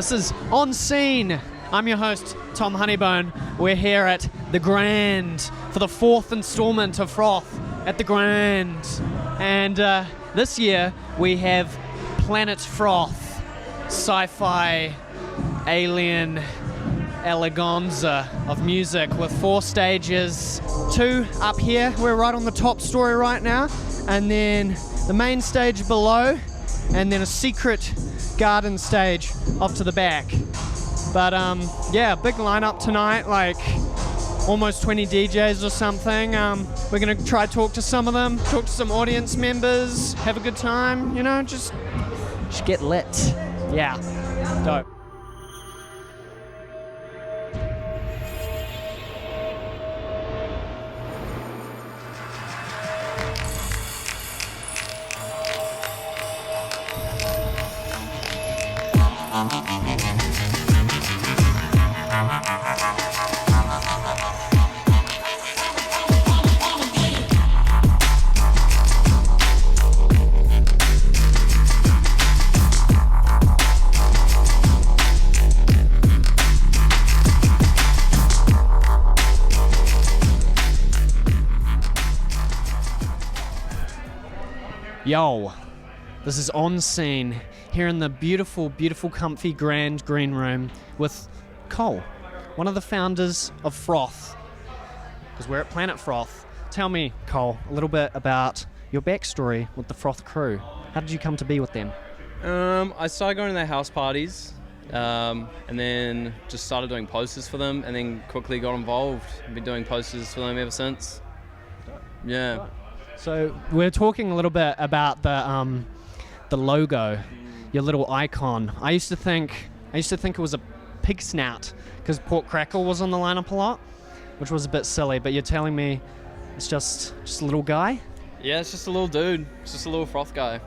This is OnSCENE. I'm your host, Thom Honeybone. We're here at the Grand for the 4th installment of Froth at the Grand. And this year we have Planet Froth, sci-fi alien eleganza of music with 4 stages. 2 up here, we're right on the top story right now, and then the main stage below, and then a secret garden stage off to the back. But yeah, big lineup tonight, like almost 20 DJs or something. We're gonna try to talk to some of them, talk to some audience members, have a good time, you know, just get lit. Yeah, dope. Yo, this is OnSCENE here in the beautiful, beautiful, comfy, grand green room with Cole, one of the founders of Froth, because we're at Planet Froth. Tell me, Cole, a little bit about your backstory with the Froth crew. How did you come to be with them? I started going to their house parties, and then just started doing posters for them, and then quickly got involved. I've been doing posters for them ever since. Yeah. So we're talking a little bit about the logo, your little icon. I used to think it was a pig snout because Pork Crackle was on the lineup a lot, which was a bit silly. But you're telling me it's just a little guy? Yeah, it's just a little dude. It's just a little froth guy.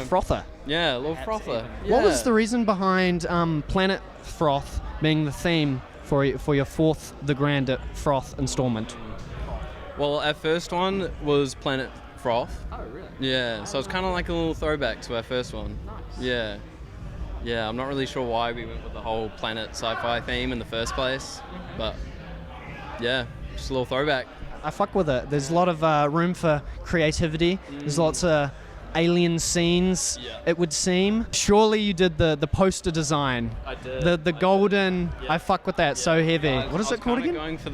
Frother. Yeah, a little frother. Yeah. What was the reason behind Planet Froth being the theme for your 4th The Grand at Froth installment? Well, our first one was Planet Froth. Oh, really? Yeah, so it's kind of like a little throwback to our first one. Nice. Yeah, I'm not really sure why we went with the whole planet sci-fi theme in the first place, but yeah, just a little throwback. I fuck with it. There's a lot of room for creativity. There's lots of alien scenes, it would seem. Surely you did the poster design. I did. The golden, yeah. I fuck with that, so heavy. What is it called again? Going for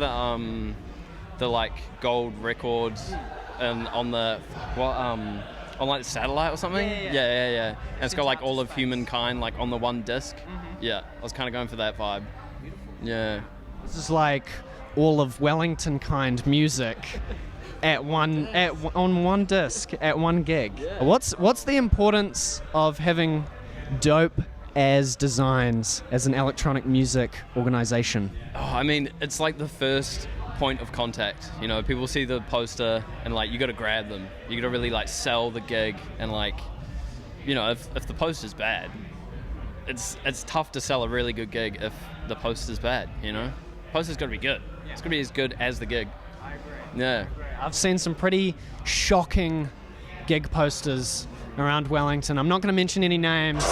the like gold records and on the on like the satellite or something. Yeah. And it's got like all of humankind like on the one disc. Yeah, I was kind of going for that vibe. Beautiful. Yeah. This is like all of Wellington kind music on one disc at one gig. Yeah. What's the importance of having dope as designs as an electronic music organization? Oh, I mean, it's like the first point of contact. You know, people see the poster and like you got to grab them. You got to really like sell the gig, and like, you know, if the poster's bad, it's tough to sell a really good gig if the poster's bad. You know, poster's got to be good. It's got to be as good as the gig. I agree. Yeah. I've seen some pretty shocking gig posters around Wellington. I'm not going to mention any names.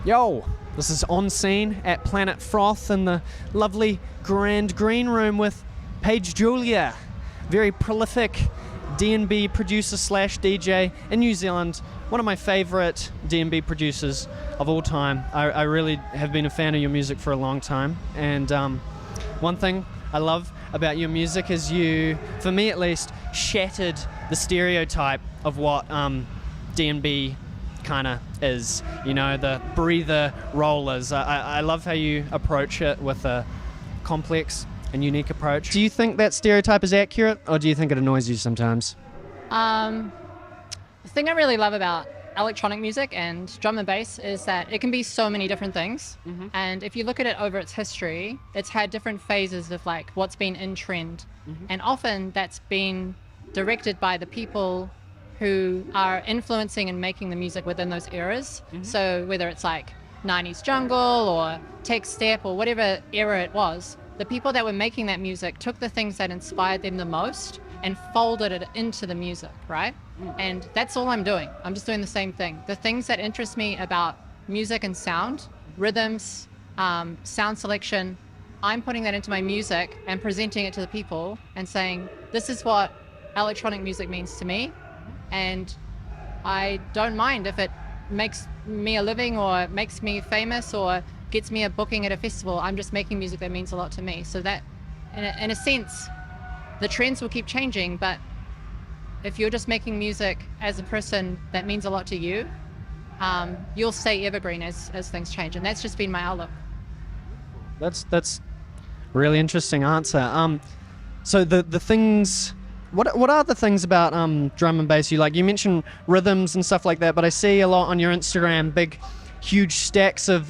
Yo, This is OnSCENE at Planet Froth in the lovely grand green room with Paige Julia, very prolific D&B producer slash DJ in New Zealand, one of my favourite D&B producers of all time. I really have been a fan of your music for a long time, and one thing I love about your music is you, for me at least, shattered the stereotype of what D&B kind of is, the breather rollers. I love how you approach it with a complex and unique approach. Do you think that stereotype is accurate, or do you think it annoys you sometimes? The thing I really love about electronic music and drum and bass is that it can be so many different things. Mm-hmm. And if you look at it over its history, it's had different phases of like what's been in trend. Mm-hmm. And often that's been directed by the people who are influencing and making the music within those eras. Mm-hmm. So whether it's like 90s jungle or tech step or whatever era it was, the people that were making that music took the things that inspired them the most and folded it into the music, right? And that's all I'm doing. I'm just doing the same thing. The things that interest me about music and sound, rhythms, sound selection, I'm putting that into my music and presenting it to the people and saying, this is what electronic music means to me. And I don't mind if it makes me a living or makes me famous or gets me a booking at a festival. I'm just making music that means a lot to me. So that, in a sense, the trends will keep changing, but if you're just making music as a person that means a lot to you, you'll stay evergreen as things change. And that's just been my outlook. That's really interesting answer. So the things... What are the things about drum and bass you like? You mentioned rhythms and stuff like that, but I see a lot on your Instagram, big, huge stacks of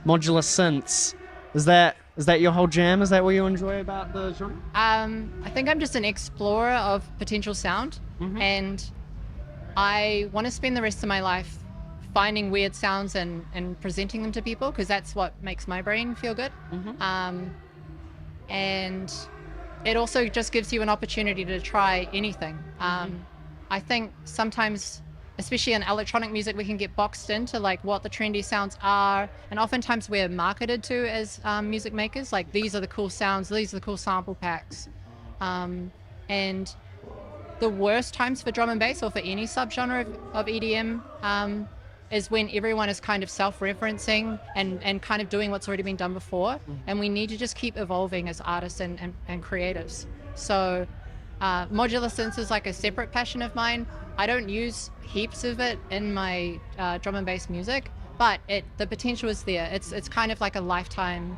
modular synths. Is that your whole jam? Is that what you enjoy about the genre? I think I'm just an explorer of potential sound, and I want to spend the rest of my life finding weird sounds and presenting them to people, because that's what makes my brain feel good. And it also just gives you an opportunity to try anything. I think sometimes, especially in electronic music, we can get boxed into like what the trendy sounds are, and oftentimes we're marketed to as music makers, like these are the cool sounds, these are the cool sample packs. And the worst times for drum and bass, or for any subgenre of EDM, is when everyone is kind of self-referencing and kind of doing what's already been done before. And we need to just keep evolving as artists and creatives. So modular synths is like a separate passion of mine. I don't use heaps of it in my drum and bass music, but the potential is there. It's kind of like a lifetime.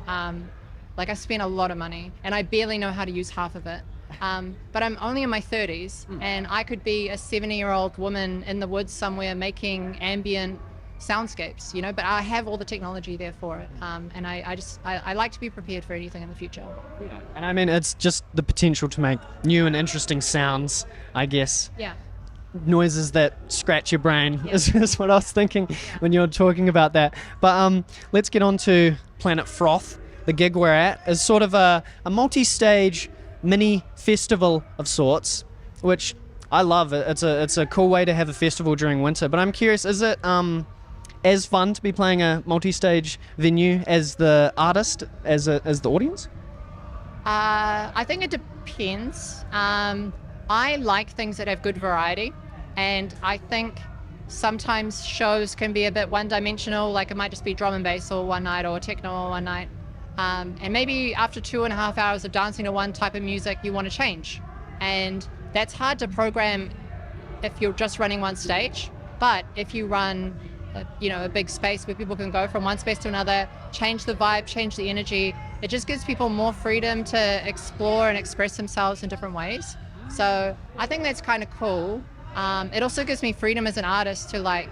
Like I spent a lot of money and I barely know how to use half of it. But I'm only in my 30s, and I could be a 70-year-old woman in the woods somewhere making ambient soundscapes, but I have all the technology there for it. And I like to be prepared for anything in the future. Yeah. And I mean, it's just the potential to make new and interesting sounds, I guess. Yeah. Noises that scratch your brain is what I was thinking when you were talking about that. But let's get on to Planet Froth. The gig we're at is sort of a multi-stage mini festival of sorts, which I love. It's a cool way to have a festival during winter. But I'm curious, is it as fun to be playing a multi-stage venue as the artist, as the audience? I think it depends. I like things that have good variety, and I think sometimes shows can be a bit one-dimensional, like it might just be drum and bass all one night or techno all one night. And maybe after 2.5 hours of dancing to one type of music, you want to change. And that's hard to program if you're just running one stage. But if you run, a big space where people can go from one space to another, change the vibe, change the energy, it just gives people more freedom to explore and express themselves in different ways. So I think that's kind of cool. It also gives me freedom as an artist to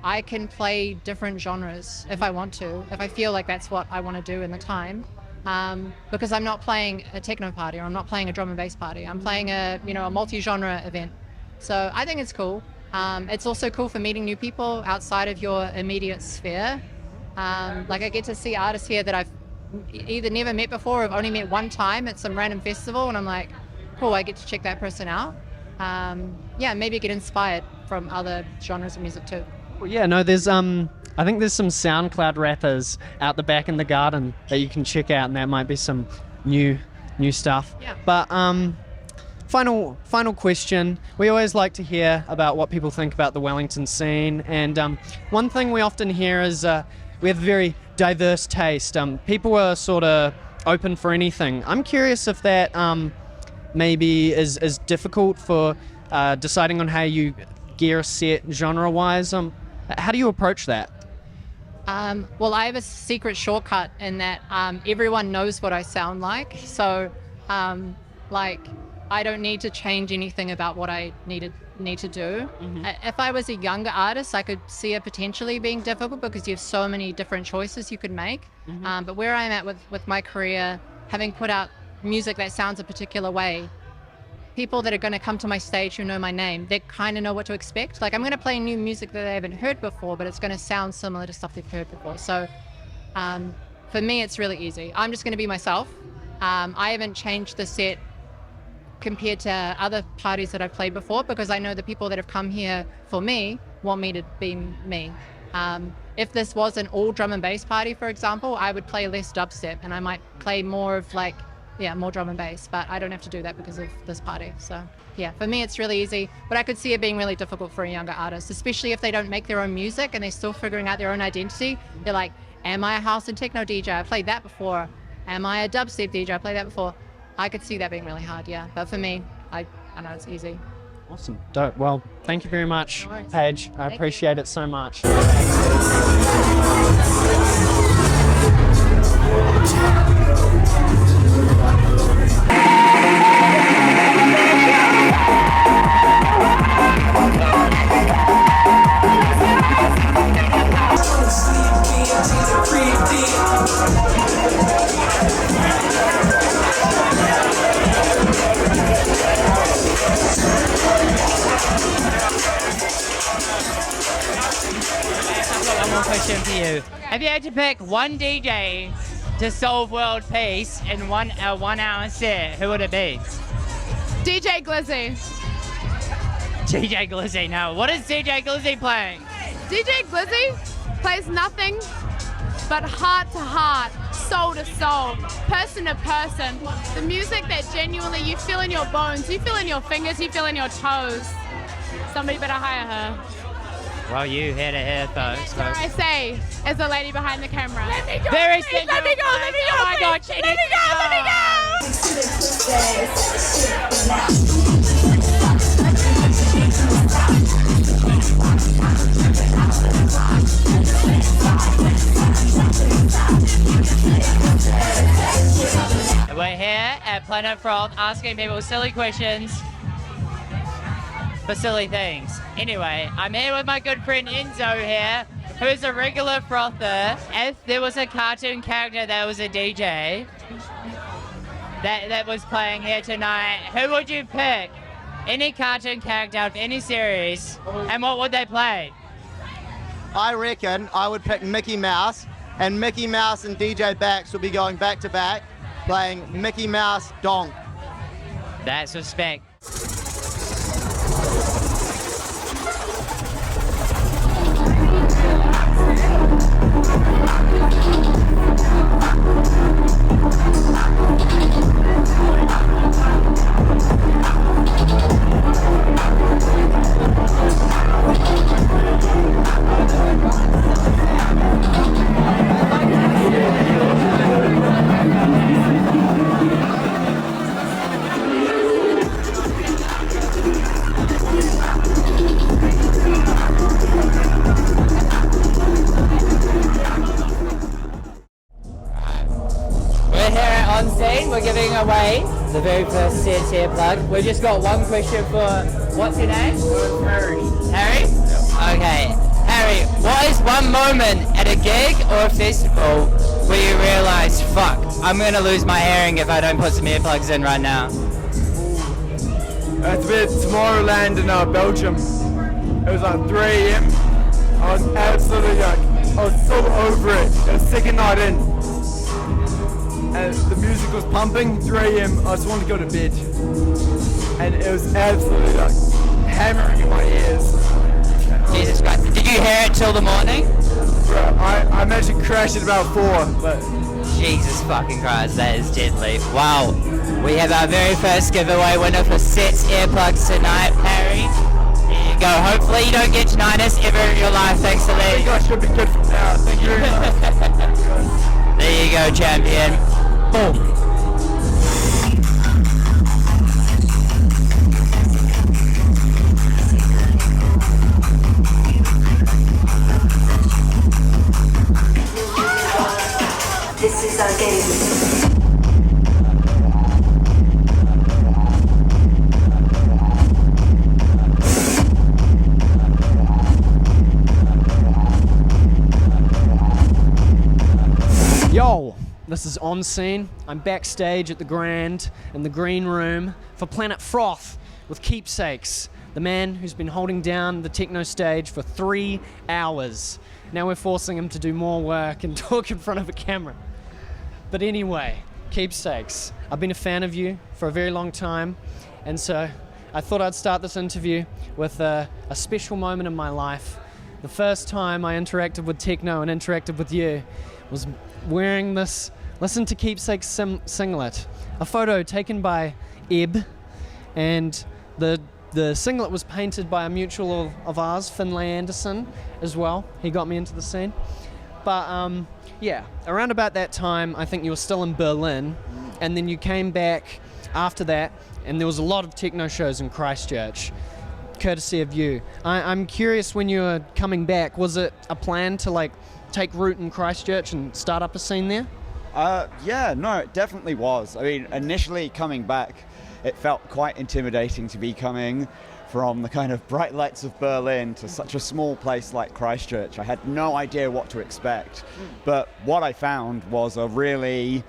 I can play different genres if I want to, if I feel like that's what I want to do in the time, because I'm not playing a techno party, or I'm not playing a drum and bass party. I'm playing a multi-genre event. So I think it's cool. It's also cool for meeting new people outside of your immediate sphere. Like I get to see artists here that I've either never met before or have only met one time at some random festival, and I'm like, cool, I get to check that person out. Maybe get inspired from other genres of music too. Well, yeah, no, there's I think there's some SoundCloud rappers out the back in the garden that you can check out, and that might be some new stuff. Yeah. But final question. We always like to hear about what people think about the Wellington scene, and one thing we often hear is we have very diverse taste. People are sort of open for anything. I'm curious if that maybe is difficult for deciding on how you gear a set genre-wise. How do you approach that? Well, I have a secret shortcut in that everyone knows what I sound like. So, I don't need to change anything about what I need to do. Mm-hmm. If I was a younger artist, I could see it potentially being difficult because you have so many different choices you could make. Mm-hmm. But where I'm at with my career, having put out music that sounds a particular way, people that are going to come to my stage who know my name, they kind of know what to expect. Like, I'm going to play new music that they haven't heard before, but it's going to sound similar to stuff they've heard before. So for me, it's really easy. I'm just going to be myself. I haven't changed the set compared to other parties that I've played before because I know the people that have come here for me want me to be me. If this was an all drum and bass party, for example, I would play less dubstep and I might play more of more drum and bass, but I don't have to do that because of this party. So yeah, for me it's really easy, but I could see it being really difficult for a younger artist, especially if they don't make their own music and they're still figuring out their own identity. They're like, am I a house and techno DJ? I played that before. Am I a dubstep DJ? I played that before. I could see that being really hard, yeah. But for me, I know it's easy. Awesome. Dope. Well, thank you very much, No worries. Paige. I Thank appreciate it so much. One more question for you. If you had to pick one DJ to solve world peace in one hour set, who would it be? DJ Gizzy. DJ Gizzy. Now, what is DJ Gizzy playing? DJ Gizzy plays nothing but heart to heart, soul to soul, person to person. The music that genuinely you feel in your bones, you feel in your fingers, you feel in your toes. Somebody better hire her. Well, you heard it here, folks. Dare I say, as the lady behind the camera. Let me go, Very please, simple. let me go, let me go, Oh my God, please. she Let me needs go, to let me go. We're here at Planet Froth asking people silly questions for silly things. Anyway, I'm here with my good friend Enzo here, who is a regular frother. If there was a cartoon character that was a DJ that was playing here tonight, who would you pick? Any cartoon character out of any series, and what would they play? I reckon I would pick Mickey Mouse, and Mickey Mouse and DJ Bax will be going back to back, playing Mickey Mouse Donk. That's respect. We're here at OnSCENE. We're giving away the very first CNC plug. We've just got one question for, what's your name? Harry. Harry? Okay. Harry, what is one moment at a gig or a festival where you realise, fuck, I'm going to lose my hearing if I don't put some earplugs in right now? It's with Tomorrowland in Belgium. It was like 3 a.m. I was absolutely I was so over it. It was second night in. And the music was pumping, 3 a.m. I just wanted to go to bed. And it was absolutely hammering in my ears. Jesus Christ. Did you hear it till the morning? Bro, I imagine crashed at about 4, but Jesus fucking Christ, that is deadly. Wow. We have our very first giveaway winner for Sets earplugs tonight, Harry. There you go. Hopefully you don't get tinnitus ever in your life thanks to I think I these. should be good for now. Thank you very much. There you go, champion. Boom. This is our game. Yo, this is OnSCENE. I'm backstage at the Grand in the green room for Planet Froth with Keepsakes, the man who's been holding down the techno stage for 3 hours. Now we're forcing him to do more work and talk in front of a camera. But anyway, Keepsakes, I've been a fan of you for a very long time, and so I thought I'd start this interview with a special moment in my life. The first time I interacted with techno and interacted with you was wearing this Listen to Keepsakes singlet, a photo taken by Eb, and the singlet was painted by a mutual of ours, Finlay Anderson, as well. He got me into the scene. But yeah, around about that time, I think you were still in Berlin, and then you came back after that, and there was a lot of techno shows in Christchurch, courtesy of you. I'm curious, when you were coming back, was it a plan to like take root in Christchurch and start up a scene there? Yeah, no, it definitely was. I mean, initially coming back, it felt quite intimidating to be coming from the kind of bright lights of Berlin to such a small place like Christchurch. I had no idea what to expect, but what I found was a really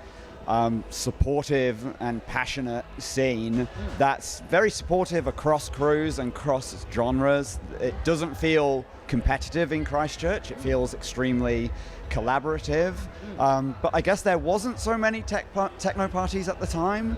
supportive and passionate scene that's very supportive across crews and cross genres. It doesn't feel competitive in Christchurch. It feels extremely collaborative. But I guess there wasn't so many techno parties at the time,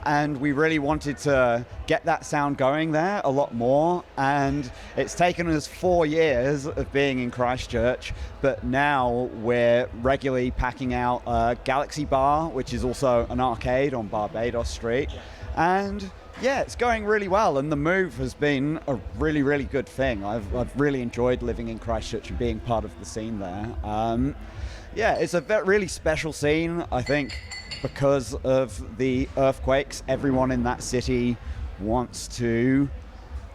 and we really wanted to get that sound going there a lot more. And it's taken us 4 years of being in Christchurch, but now we're regularly packing out Galaxy Bar, which is also an arcade on Barbados Street. And yeah, it's going really well, and the move has been a really, really good thing. I've really enjoyed living in Christchurch and being part of the scene there. Yeah, it's a really special scene, I think, because of the earthquakes. Everyone in that city wants to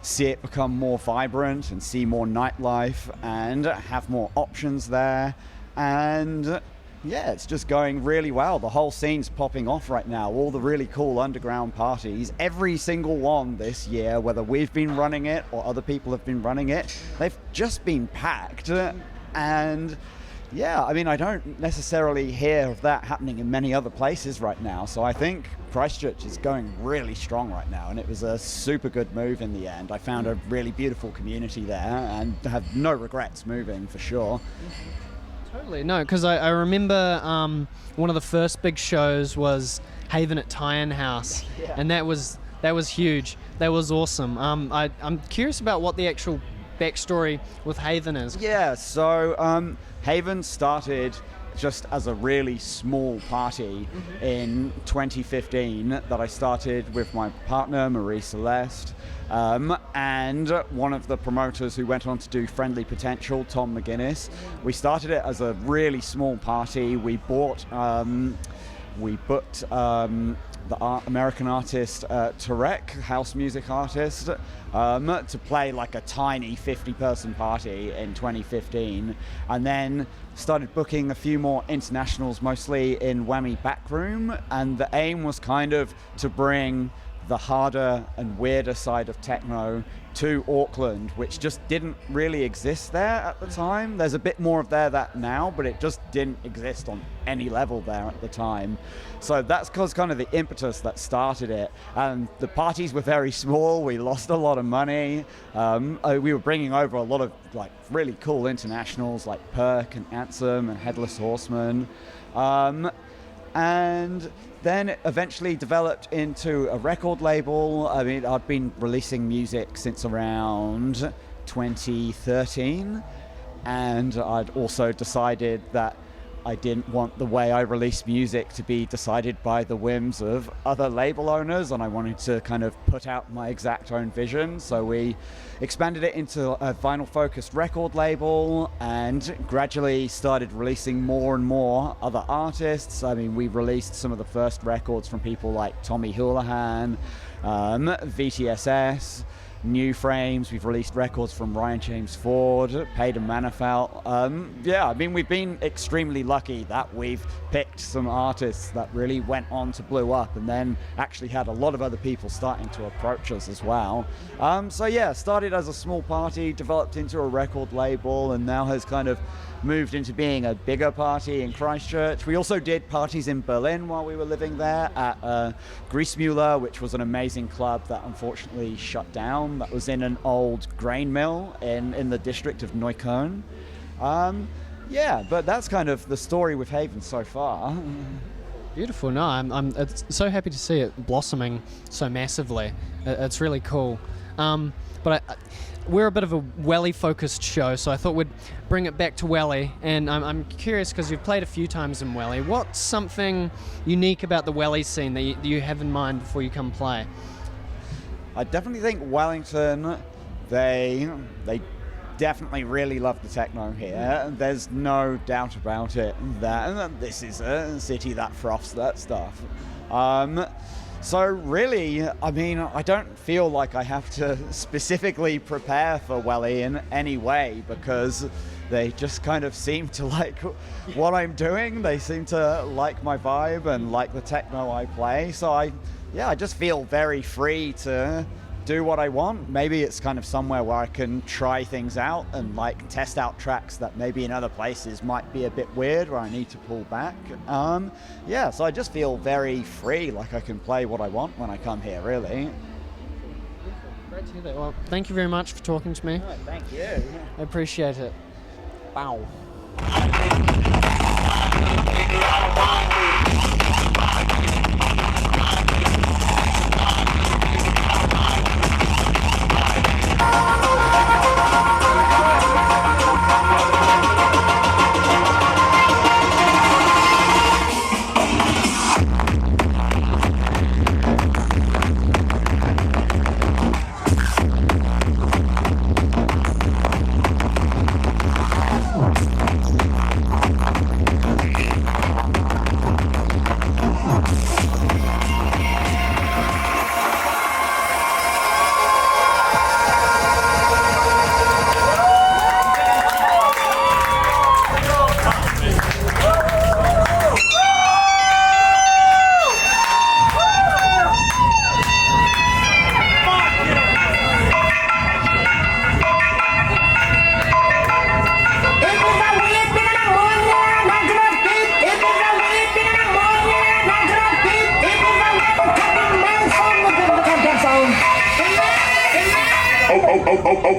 see it become more vibrant and see more nightlife and have more options there. And yeah, it's just going really well. The whole scene's popping off right now. All the really cool underground parties, every single one this year, whether we've been running it or other people have been running it, they've just been packed. And yeah, I mean, I don't necessarily hear of that happening in many other places right now. So I think Christchurch is going really strong right now, and it was a super good move in the end. I found a really beautiful community there and have no regrets moving, for sure. Totally, no, because I remember one of the first big shows was Haven at Tie-In House, and that was huge. That was awesome. I'm curious about what the actual backstory with Haven is. Yeah, so Haven started just as a really small party in 2015 that I started with my partner, Marie Celeste, and one of the promoters who went on to do Friendly Potential, Thom McGuinness. We started it as a really small party. We booked the American artist Tarek, house music artist, to play like a tiny 50-person party in 2015, and then started booking a few more internationals, mostly in Whammy Backroom, and the aim was kind of to bring the harder and weirder side of techno to Auckland, which just didn't really exist there at the time. There's a bit more of that now, but it just didn't exist on any level there at the time. So that's kind of the impetus that started it. And the parties were very small. We lost a lot of money. We were bringing over a lot of like really cool internationals like Perk and Ansem and Headless Horseman. And then it eventually developed into a record label. I mean, I'd been releasing music since around 2013, and I'd also decided that I didn't want the way I released music to be decided by the whims of other label owners, and I wanted to kind of put out my exact own vision. So we expanded it into a vinyl-focused record label and gradually started releasing more and more other artists. I mean, we released some of the first records from people like Tommy Houlihan, VTSS, New Frames. We've released records from Ryan James Ford, Payton Manafelt. Yeah, I mean, we've been extremely lucky that we've picked some artists that really went on to blow up, and then actually had a lot of other people starting to approach us as well. So yeah, started as a small party, developed into a record label, and now has kind of moved into being a bigger party in Christchurch. We also did parties in Berlin while we were living there at Griesmüller, which was an amazing club that unfortunately shut down. That was in an old grain mill in the district of Neukölln. Yeah, but that's kind of the story with Haven so far. Beautiful. No, I'm so happy to see it blossoming so massively. It's really cool. But we're a bit of a Welly-focused show, so I thought we'd bring it back to Welly. And I'm curious, because you've played a few times in Welly, what's something unique about the Welly scene that you have in mind before you come play? I definitely think Wellington, they definitely really love the techno here. There's no doubt about it that this is a city that froths that stuff. So really, I mean, I don't feel like I have to specifically prepare for Welly in any way, because they just kind of seem to like what I'm doing. They seem to like my vibe and like the techno I play. So I just feel very free to do what I want. Maybe it's kind of somewhere where I can try things out and like test out tracks that maybe in other places might be a bit weird, where I need to pull back. Yeah, so I just feel very free, like I can play what I want when I come here, really. Great to hear that. Well, thank you very much for talking to me. All right, thank you. I appreciate it. Wow.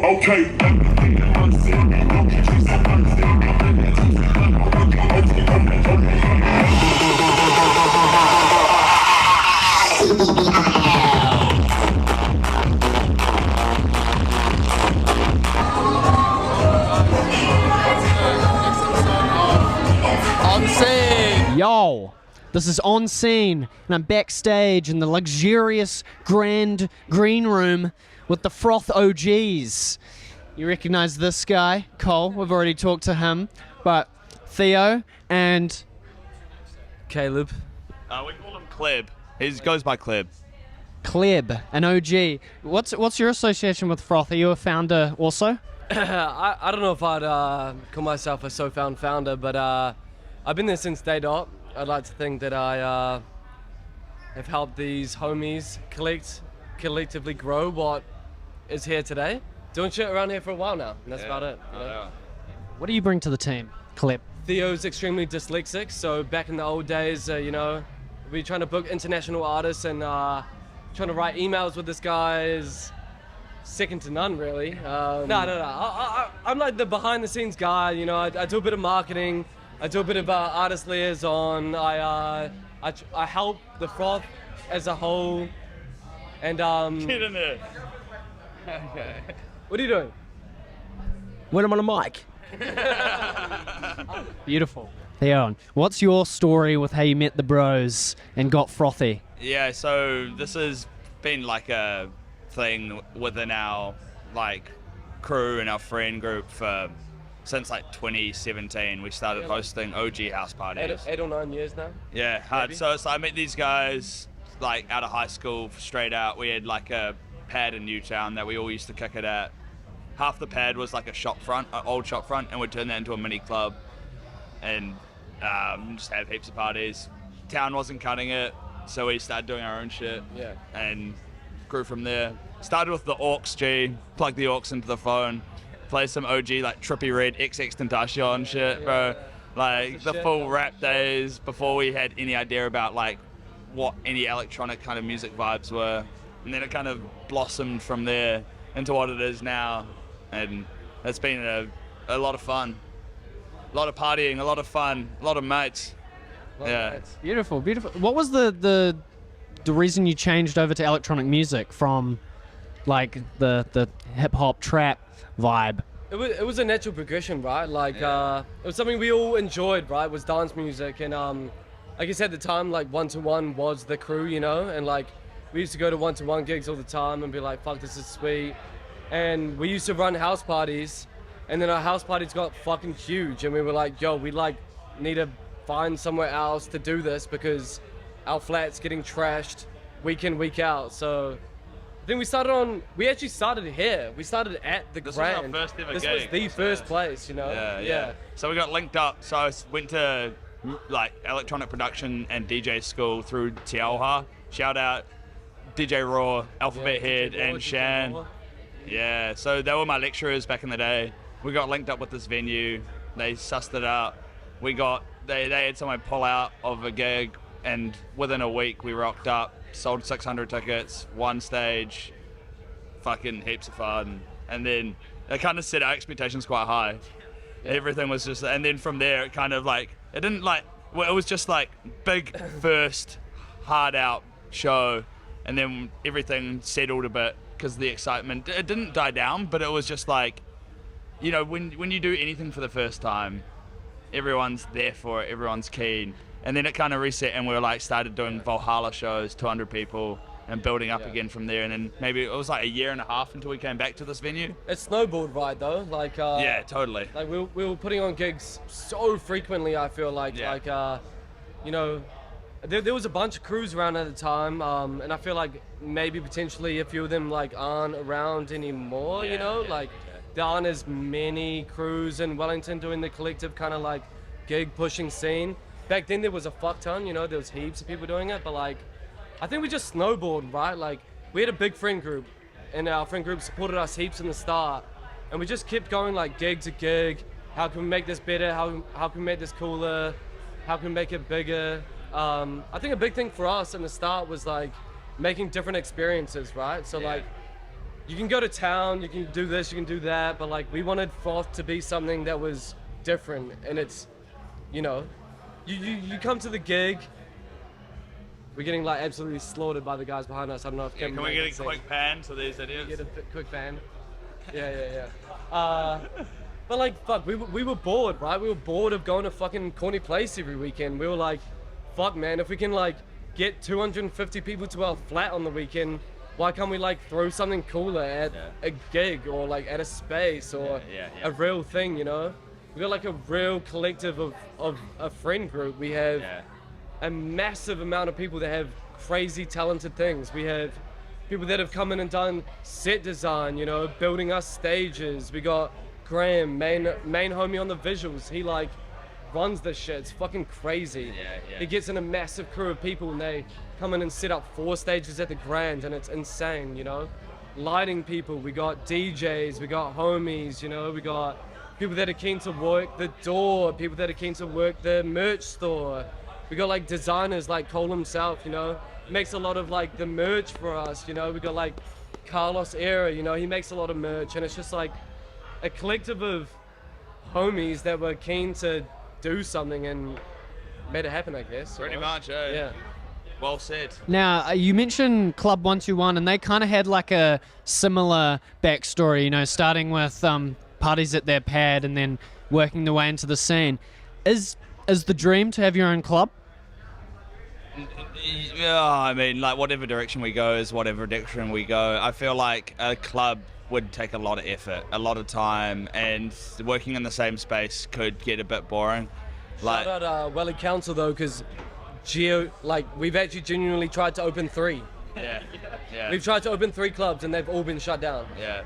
Okay. OnSCENE! Yo! This is OnSCENE, and I'm backstage in the luxurious grand green room with the Froth OGs. You recognize this guy, Cole. We've already talked to him, but Theo and Caleb. We call him Cleb. He goes by Cleb. Cleb, an OG. What's your association with Froth? Are you a founder also? I don't know if I'd call myself a so-found founder, but I've been there since day dot. I'd like to think that I have helped these homies collectively grow what is here today. Doing shit around here for a while now, and that's about it. You know? What do you bring to the team, Cleb? Theo's extremely dyslexic, so back in the old days, you know, we trying to book international artists and trying to write emails with this guy is second to none, really. No. I'm like the behind-the-scenes guy. You know, I do a bit of marketing. I do a bit of artist liaison. I help the Froth as a whole, and Get in there. Okay. What are you doing? When I'm on a mic. Beautiful. Theon, what's your story with how you met the bros and got frothy? Yeah, so this has been like a thing within our like crew and our friend group for since like 2017. We started hosting OG house parties. 8 or 9 years now. Yeah, hard. Maybe. So I met these guys like out of high school straight out. We had like a pad in Newtown that we all used to kick it at. Half the pad was like a shop front, an old shop front, and we'd turn that into a mini club and just have heaps of parties. Town wasn't cutting it, so we started doing our own shit. Yeah. And grew from there. Started with the aux G, plug the aux into the phone, play some OG like Trippy Red XX Tentacion shit, bro. Like the full rap days before we had any idea about like what any electronic kind of music vibes were. And then it kind of blossomed from there into what it is now. And it's been a lot of fun. A lot of partying, a lot of fun, a lot of mates. Yeah. Beautiful, beautiful. What was the reason you changed over to electronic music from like the hip hop trap vibe? It was a natural progression, right? Like it was something we all enjoyed, right? Was dance music, and I guess at the time, like 121 was the crew, you know, and like we used to go to 121 gigs all the time and be like, fuck, this is sweet. And we used to run house parties, and then our house parties got fucking huge, and we were like, yo, we like need to find somewhere else to do this because our flat's getting trashed week in, week out. So I think we actually started here. We started at the This Grand. was our first ever This gig. was the first place, you know? Yeah. So we got linked up. So I went to like electronic production and DJ school through Te Auha. Shout out DJ Raw, Alphabet Head, DJ Raw, and DJ Shan. Raw. Yeah, so they were my lecturers back in the day. We got linked up with this venue. They sussed it out. They had someone pull out of a gig, and within a week we rocked up, sold 600 tickets, one stage, fucking heaps of fun. And then they kind of set our expectations quite high. Yeah. Everything was just, and then from there it kind of like, it was just like big first hard out show, and then everything settled a bit because the excitement, it didn't die down, but it was just like, you know, when you do anything for the first time, everyone's there for it, everyone's keen. And then it kind of reset, and we were like started doing Valhalla shows, 200 people, and building up again from there. And then maybe it was like a year and a half until we came back to this venue. It snowballed, right, though? Like yeah, totally. Like we were putting on gigs so frequently. I feel like you know, there was a bunch of crews around at the time, and I feel like maybe potentially a few of them like aren't around anymore. You know, like there aren't as many crews in Wellington doing the collective kind of like gig pushing scene. Back then there was a fuck ton, you know, there was heaps of people doing it, but like, I think we just snowballed, right? Like, we had a big friend group, and our friend group supported us heaps in the start, and we just kept going like gig to gig. How can we make this better? How can we make this cooler? How can we make it bigger? I think a big thing for us in the start was like making different experiences, right? So like, you can go to town, you can do this, you can do that, but like we wanted Froth to be something that was different, and it's, you know, you come to the gig. We're getting like absolutely slaughtered by the guys behind us. I don't know if can we get a quick pan to these idiots? Get a quick pan. Yeah. But like, fuck, we were bored, right? We were bored of going to fucking Corny Place every weekend. We were like, fuck, man, if we can like get 250 people to our flat on the weekend, why can't we like throw something cooler at a gig or like at a space or a real thing, you know? We got like a real collective of a friend group. We have a massive amount of people that have crazy talented things. We have people that have come in and done set design, you know, building us stages. We got Graham, main homie on the visuals. He like runs this shit. It's fucking crazy. He gets in a massive crew of people and they come in and set up 4 stages at the Grand, and it's insane, you know. Lighting people, we got DJs, we got homies, you know, we got people that are keen to work the door, people that are keen to work the merch store. We got like designers like Cole himself, you know, makes a lot of like the merch for us, you know. We got like Carlos Era, you know, he makes a lot of merch, and it's just like a collective of homies that were keen to do something and made it happen, I guess. Pretty much, eh? Yeah. Well said. Now, you mentioned Club 121, and they kind of had like a similar backstory, you know, starting with parties at their pad and then working their way into the scene. Is the dream to have your own club? Yeah, I mean, like, whatever direction we go is whatever direction we go. I feel like a club would take a lot of effort, a lot of time, and working in the same space could get a bit boring. Like, Shout out Welly Council though, because we've actually genuinely tried to open 3. yeah. We've tried to open 3 clubs and they've all been shut down. Yeah.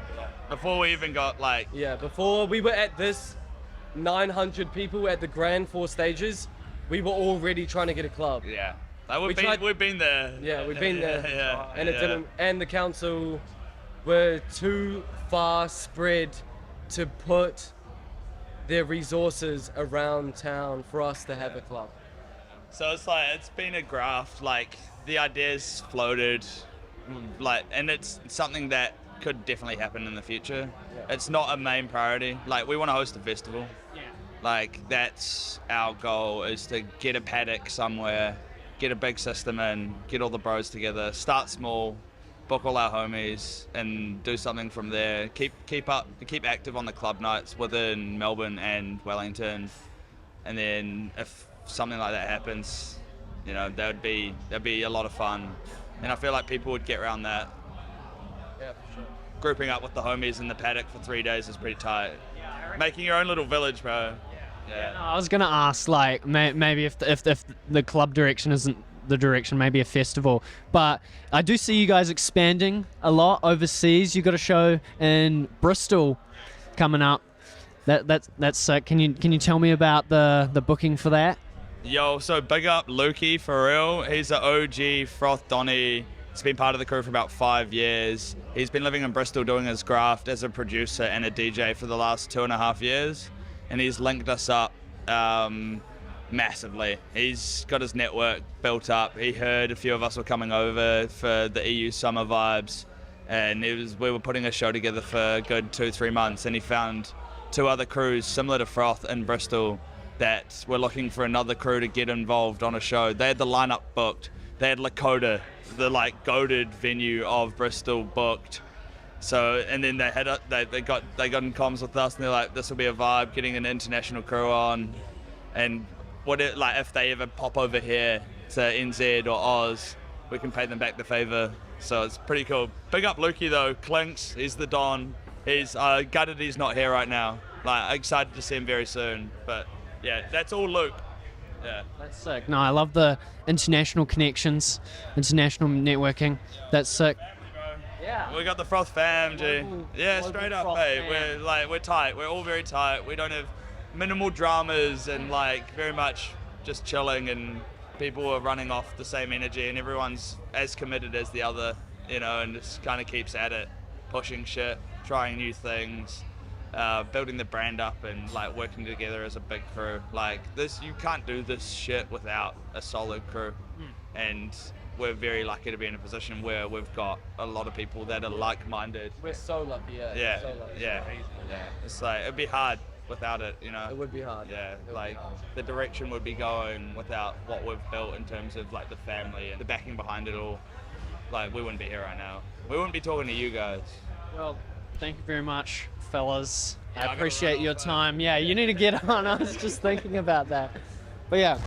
Before we even got, like... Yeah, before we were at this 900 people at the grand 4 stages, we were already trying to get a club. Yeah. Like, we've been there. Yeah, we've been there. Yeah. And it didn't. And the council were too far spread to put their resources around town for us to have a club. So it's like, it's been a graft. Like, the ideas floated, like, and it's something that could definitely happen in the future. Yeah. It's not a main priority. Like, we want to host a festival. Yeah. Like, that's our goal, is to get a paddock somewhere, get a big system in, get all the bros together, start small, book all our homies, and do something from there. Keep active on the club nights within Melbourne and Wellington, and then if something like that happens, you know, that'd be a lot of fun, and I feel like people would get around that. Yeah, for sure. Grouping up with the homies in the paddock for 3 days is pretty tight. Making your own little village, bro. Yeah. No, I was gonna ask, like, maybe if the club direction isn't the direction, maybe a festival. But I do see you guys expanding a lot overseas. You got a show in Bristol coming up. That's sick. Can you tell me about the booking for that? Yo, so big up Lukey for real. He's an OG Froth Donny. He's been part of the crew for about 5 years. He's been living in Bristol doing his graft as a producer and a DJ for the last 2.5 years. And he's linked us up massively. He's got his network built up. He heard a few of us were coming over for the EU summer vibes, and we were putting a show together for a good 2-3 months, and he found 2 other crews similar to Froth in Bristol that were looking for another crew to get involved on a show. They had the lineup booked. They had Lakota, the like goated venue of Bristol, booked. So, and then they got in comms with us, and they're like, this will be a vibe, getting an international crew on, and if they ever pop over here to NZ or Oz, we can pay them back the favor. So it's pretty cool. Big up Lukey though, Clinks, he's the Don. He's gutted he's not here right now. Like, excited to see him very soon. But yeah, that's all Luke. Yeah. That's sick. No, I love the international connections, international networking. That's sick. Yeah. We got the Froth fam, G. Yeah, straight up, hey. We're tight. We're all very tight. We don't have minimal dramas, and like very much just chilling, and people are running off the same energy, and everyone's as committed as the other, you know, and just kind of keeps at it, pushing shit, trying new things, building the brand up, and like working together as a big crew. Like this, you can't do this shit without a solid crew. And we're very lucky to be in a position where we've got a lot of people that are like-minded. We're so lucky, yeah. Yeah, So lucky. yeah. It's like, it'd be hard without it, you know. It would be hard. Yeah, like the direction would be going without what we've built in terms of like the family and the backing behind it all. Like, we wouldn't be here right now. We wouldn't be talking to you guys. Well, thank you very much, fellas. Yeah, I appreciate your time. Yeah, you need to get on. I was just thinking about that. But yeah.